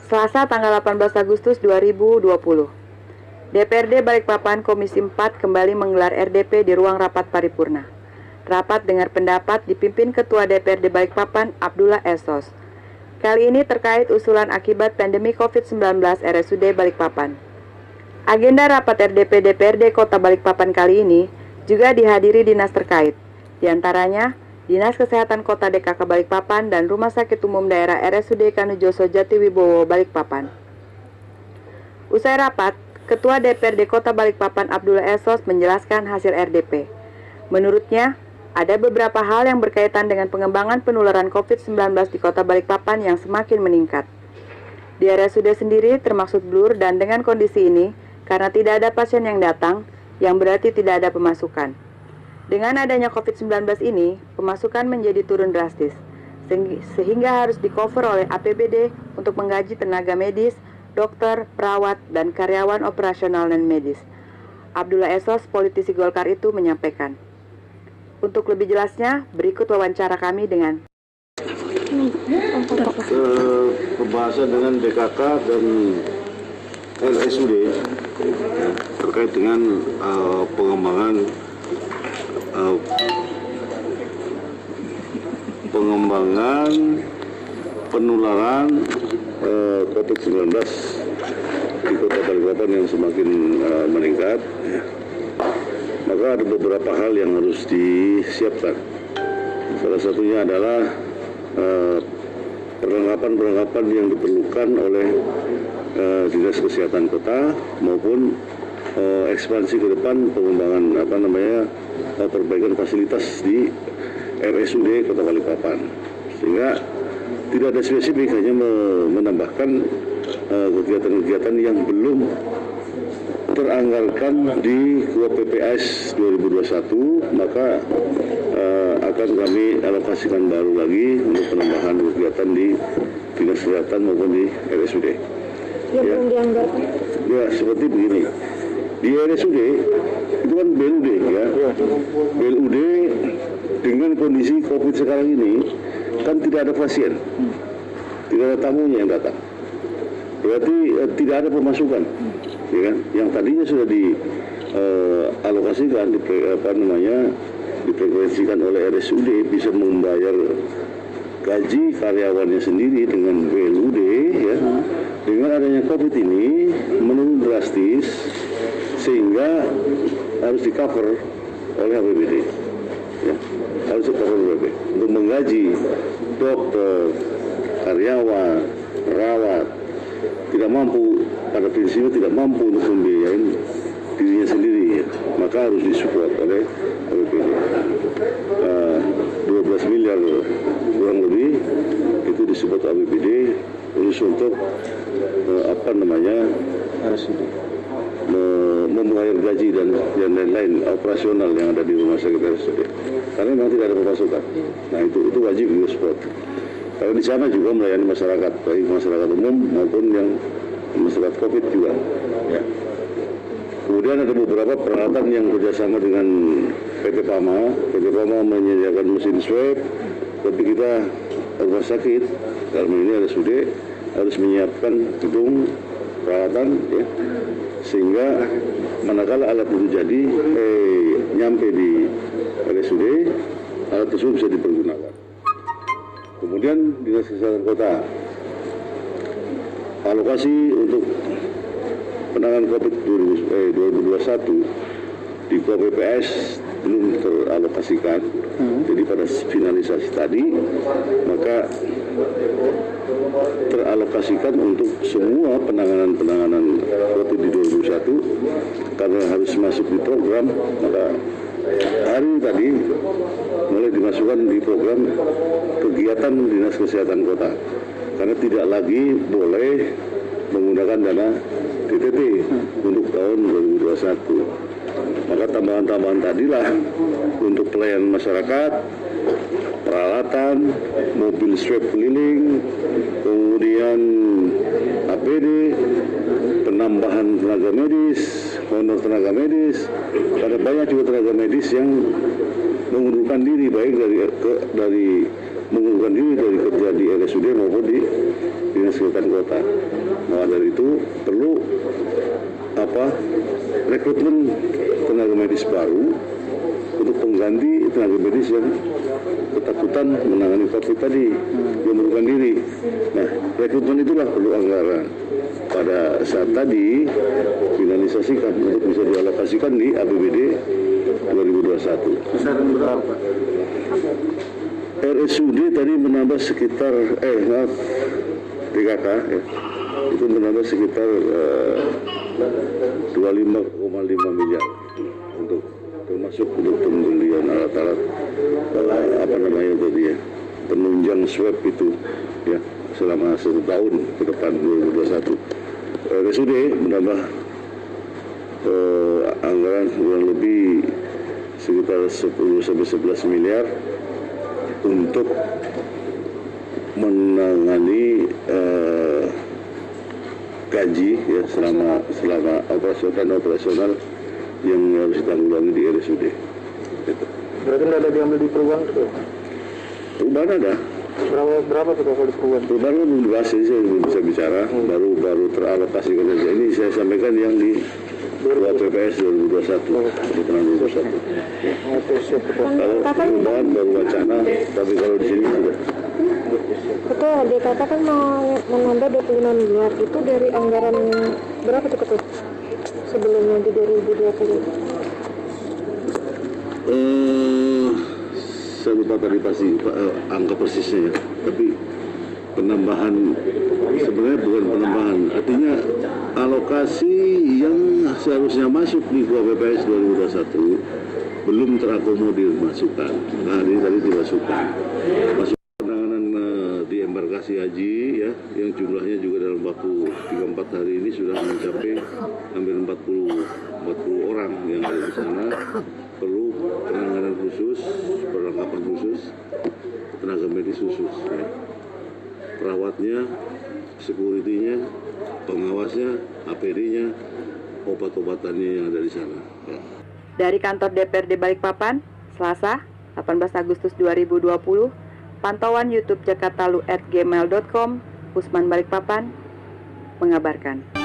Selasa tanggal 18 Agustus 2020. DPRD Balikpapan Komisi 4 kembali menggelar RDP di ruang rapat paripurna. Rapat dengar pendapat dipimpin Ketua DPRD Balikpapan Abdullah Esos. Kali ini terkait usulan akibat pandemi COVID-19 RSUD Balikpapan. Agenda rapat RDP DPRD Kota Balikpapan kali ini juga dihadiri dinas terkait, di antaranya Dinas Kesehatan Kota DKK Balikpapan dan Rumah Sakit Umum Daerah RSUD Kanujoso Jatiwibowo Balikpapan. Usai rapat, Ketua DPRD Kota Balikpapan Abdullah Esos menjelaskan hasil RDP. Menurutnya, ada beberapa hal yang berkaitan dengan pengembangan penularan COVID-19 di Kota Balikpapan yang semakin meningkat. Di RSUD sendiri termasuk blur dan dengan kondisi ini, karena tidak ada pasien yang datang, yang berarti tidak ada pemasukan. Dengan adanya COVID-19 ini, pemasukan menjadi turun drastis, sehingga harus di-cover oleh APBD untuk menggaji tenaga medis, dokter, perawat, dan karyawan operasional non-medis. Abdullah Esos, politisi Golkar itu menyampaikan. Untuk lebih jelasnya, berikut wawancara kami dengan pembahasan dengan DKK dan RSUD terkait dengan pengembangan penularan COVID-19 di Kota Balikpapan yang semakin meningkat. Maka ada beberapa hal yang harus disiapkan. Salah satunya adalah perlengkapan yang diperlukan oleh Dinas Kesehatan Kota maupun ekspansi ke depan pengembangan perbaikan fasilitas di RSUD Kota Balikpapan, sehingga tidak ada spesifik, hanya menambahkan kegiatan-kegiatan yang belum teranggarkan di KUAP-PPS 2021, maka akan kami alokasikan baru lagi untuk penambahan kegiatan di Dinas Kesehatan maupun di RSUD. Ya, seperti begini. Di RSUD itu kan BLUD ya. BLUD dengan kondisi COVID sekarang ini kan tidak ada pasien, tidak ada tamunya yang datang. Berarti tidak ada pemasukan, ya kan? Yang tadinya sudah dialokasikan, difrekuensikan oleh RSUD bisa membayar gaji karyawannya sendiri dengan BLUD ya. Dengan adanya COVID ini menurun drastis, sehingga harus di-cover oleh APBD, ya, harus di-cover oleh APBD untuk menggaji dokter, karyawan, perawat, tidak mampu, pada prinsipnya tidak mampu untuk membiayain dirinya sendiri, ya, maka harus disupport oleh APBD. 12 miliar kurang lebih itu disupport APBD khusus untuk membayar gaji dan lain-lain operasional yang ada di rumah sakit RSUD, karena memang tidak ada pemasukan. Nah itu wajib di-support. Karena di sana juga melayani masyarakat, baik masyarakat umum maupun yang masyarakat COVID juga. Ya. Kemudian ada beberapa peralatan yang kerjasama dengan PT PAMA. PT PAMA menyediakan mesin swab, tapi kita rumah sakit dalam ini RSUD harus menyiapkan gedung peralatan, ya, sehingga manakala alat itu jadi nyampe di RSUD, alat tersebut bisa dipergunakan. Kemudian Dinas Kesehatan Kota alokasi untuk penanganan COVID 2021 di KUAP-PPS belum teralokasikan. Jadi pada finalisasi tadi maka teralokasikan untuk semua penanganan COVID di 2021 karena harus masuk di program. Maka hari tadi mulai dimasukkan di program kegiatan Dinas Kesehatan Kota, karena tidak lagi boleh menggunakan dana DTT untuk tahun 2021. Maka tambahan-tambahan tadilah untuk pelayanan masyarakat, peralatan, mobil swab keliling, kemudian APD, penambahan tenaga medis, honor tenaga medis, karena banyak juga tenaga medis yang mengundurkan diri baik dari mengundurkan diri dari kerja di RSUD maupun di Dinas Kesehatan Kota. Maka dari itu perlu rekrutmen tenaga medis baru untuk pengganti tenaga medis yang ketakutan menangani COVID tadi, yang mengundurkan diri. Nah, rekrutmen itulah perlu anggaran. Pada saat tadi finalisasikan untuk bisa dialokasikan di APBD 2021. Kisaran berapa? RSUD tadi menambah sekitar DKK ya, itu menambah sekitar 25,5 miliar untuk termasuk untuk pembelian alat-alat penunjang swab itu ya selama 1 tahun ke depan 2021. RSUD menambah anggaran kurang lebih sekitar 10-11 miliar untuk menangani gaji ya selama operasional yang harus ditanggulangi di RSUD. Gitu. Berarti tidak ada diambil di perubahan tuh? Perubahan ada. Berapa tuh kalau di perubahan? Perubahan belum dibahas, saya belum bisa bicara. Baru teralokasikan saja. Ini saya sampaikan yang di PPS 2021 di tahun 2021. Kalau perubahan baru wacana, tapi kalau di sini sudah. Ketua, DKK kan mau menambah 26 miliar, itu dari anggaran berapa tuh Ketua? Sebelumnya di 2020? Saya lupa tadi pasti angka persisnya ya, tapi penambahan sebenarnya bukan penambahan, artinya alokasi yang seharusnya masuk di PPS 2021 belum terakomodir masukan. Nah ini tadi dimasukkan. Masuk penanganan di embarkasi haji ya, yang jumlahnya juga dalam waktu 3-4 hari ini sudah mencapai hampir 40 orang yang ada di sana. Perlu penanganan khusus, perlengkapan khusus, tenaga medis khusus ya. Perawatnya, security-nya, pengawasnya, APD-nya, obat-obatannya yang ada di sana ya. Dari kantor DPRD Balikpapan, Selasa, 18 Agustus 2020, pantauan YouTube jakartalu@gmail.com, Usman Balikpapan mengabarkan.